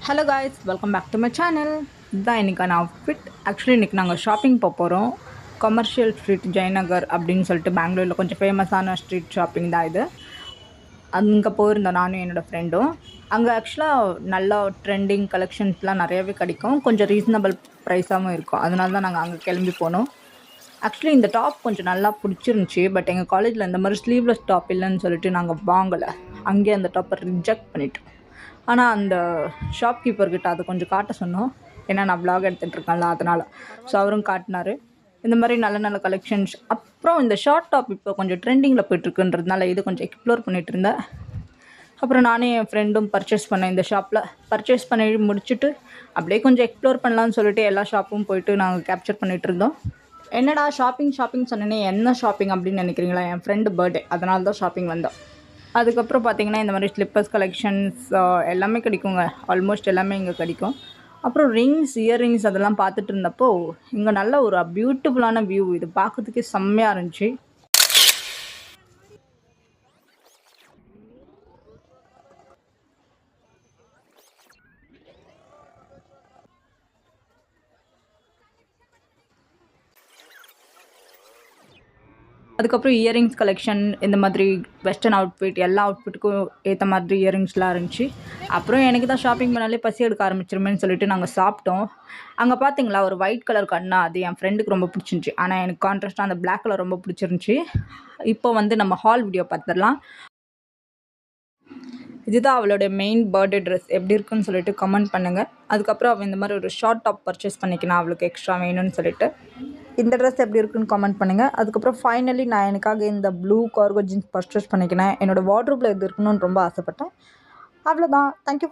Hello guys, welcome back to my channel. இதுதான் இன்றைக்கான outfit. Actually இன்றைக்கி நாங்கள் ஷாப்பிங் போகிறோம். கமர்ஷியல் ஸ்ட்ரீட் ஜெயநகர் அப்படின்னு சொல்லிட்டு பெங்களூரில் கொஞ்சம் ஃபேமஸான ஸ்ட்ரீட் ஷாப்பிங் தான் இது. அங்கே போயிருந்தோம் நானும் என்னோடய ஃப்ரெண்டும். அங்கே ஆக்சுவலாக நல்லா ட்ரெண்டிங் கலெக்ஷன்ஸ்லாம் நிறையவே கிடைக்கும், கொஞ்சம் ரீசனபிள் ப்ரைஸாகவும் இருக்கும். அதனால தான் நாங்கள் அங்கே கிளம்பி போனோம். ஆக்சுவலி இந்த டாப் கொஞ்சம் நல்லா பிடிச்சிருந்துச்சி. பட் எங்கள் காலேஜில் இந்த மாதிரி ஸ்லீவ்லெஸ் டாப் இல்லைன்னு சொல்லிட்டு நாங்கள் வாங்கலை. அங்கேயே அந்த டாப்பை ரிஜெக்ட் பண்ணிட்டோம். ஆனால் அந்த ஷாப்கீப்பர்கிட்ட அதை கொஞ்சம் காட்ட சொன்னோம். ஏன்னா நான் விலாக் எடுத்துகிட்ருக்கேன்ல, அதனால். ஸோ அவரும் காட்டினார் இந்த மாதிரி நல்ல நல்ல கலெக்ஷன்ஸ். அப்புறம் இந்த ஷார்ட் டாப் இப்போ கொஞ்சம் ட்ரெண்டிங்கில் போய்ட்டுருக்குன்றதுனால இது கொஞ்சம் எக்ஸ்ப்ளோர் பண்ணிகிட்டு இருந்தேன். அப்புறம் நானே என் ஃப்ரெண்டும் பர்ச்சேஸ் பண்ணேன். இந்த ஷாப்பில் பர்ச்சேஸ் பண்ணி முடிச்சுட்டு அப்படியே கொஞ்சம் எக்ஸ்ப்ளோர் பண்ணலான்னு சொல்லிட்டு எல்லா ஷாப்பும் போயிட்டு நாங்கள் கேப்சர் பண்ணிகிட்டு இருந்தோம். என்னடா ஷாப்பிங் சொன்னேனே, என்ன ஷாப்பிங் அப்படின்னு நினைக்கிறீங்களா? என் ஃப்ரெண்டு பர்த்டே, அதனால தான் ஷாப்பிங் வந்தோம். அதுக்கப்புறம் பார்த்திங்கன்னா இந்த மாதிரி ஸ்லிப்பர்ஸ் கலெக்ஷன்ஸ் எல்லாமே கிடைக்குங்க. ஆல்மோஸ்ட் எல்லாமே இங்கே கிடைக்கும். அப்புறம் ரிங்ஸ், இயர்ரிங்ஸ் அதெல்லாம் பார்த்துட்டு இருந்தப்போ இங்கே நல்ல ஒரு பியூட்டிஃபுல்லான வியூ. இது பார்க்கறதுக்கே செம்மையாக இருந்துச்சு. அதுக்கப்புறம் இயரிங்ஸ் கலெக்ஷன், இந்த மாதிரி வெஸ்டர்ன் அவுட்ஃபிட், எல்லா அவுட்ஃபிட்டுக்கும் ஏற்ற மாதிரி இயரிங்ஸ்லாம் இருந்துச்சு. அப்புறம் எனக்கு தான் ஷாப்பிங் பண்ணாலே பசி எடுக்க ஆரம்பிச்சிருமேன்னு சொல்லிட்டு நாங்கள் சாப்பிட்டோம். அங்கே பார்த்தீங்களா ஒரு ஒயிட் கலர் கண்ணா, அது என் ஃப்ரெண்டுக்கு ரொம்ப பிடிச்சிருந்துச்சி. ஆனால் எனக்கு கான்ட்ராஸ்ட்டாக அந்த பிளாக் கலர் ரொம்ப பிடிச்சிருந்துச்சி. இப்போ வந்து நம்ம ஹால் வீடியோ பார்த்துடலாம். இதுதான் அவளோட மெயின் பர்த்டே ட்ரெஸ். எப்படி இருக்குன்னு சொல்லிட்டு கமெண்ட் பண்ணுங்கள். அதுக்கப்புறம் அவள் இந்த மாதிரி ஒரு ஷார்ட் டாப் பர்ச்சேஸ் பண்ணிக்கினா, அவளுக்கு எக்ஸ்ட்ரா வேணும்னு சொல்லிட்டு. இந்த ட்ரெஸ் எப்படி இருக்குன்னு கமெண்ட் பண்ணுங்கள். அதுக்கப்புறம் ஃபைனலி நான் எனக்காக இந்த ப்ளூ கார்கோ ஜீன்ஸ் பர்ச்சேஸ் பண்ணிக்கினேன். என்னோடய வார்ட்ரோப்பில் இது இருக்கணும்னு ரொம்ப ஆசைப்பட்டேன். அவ்வளோதான். தேங்க்யூ.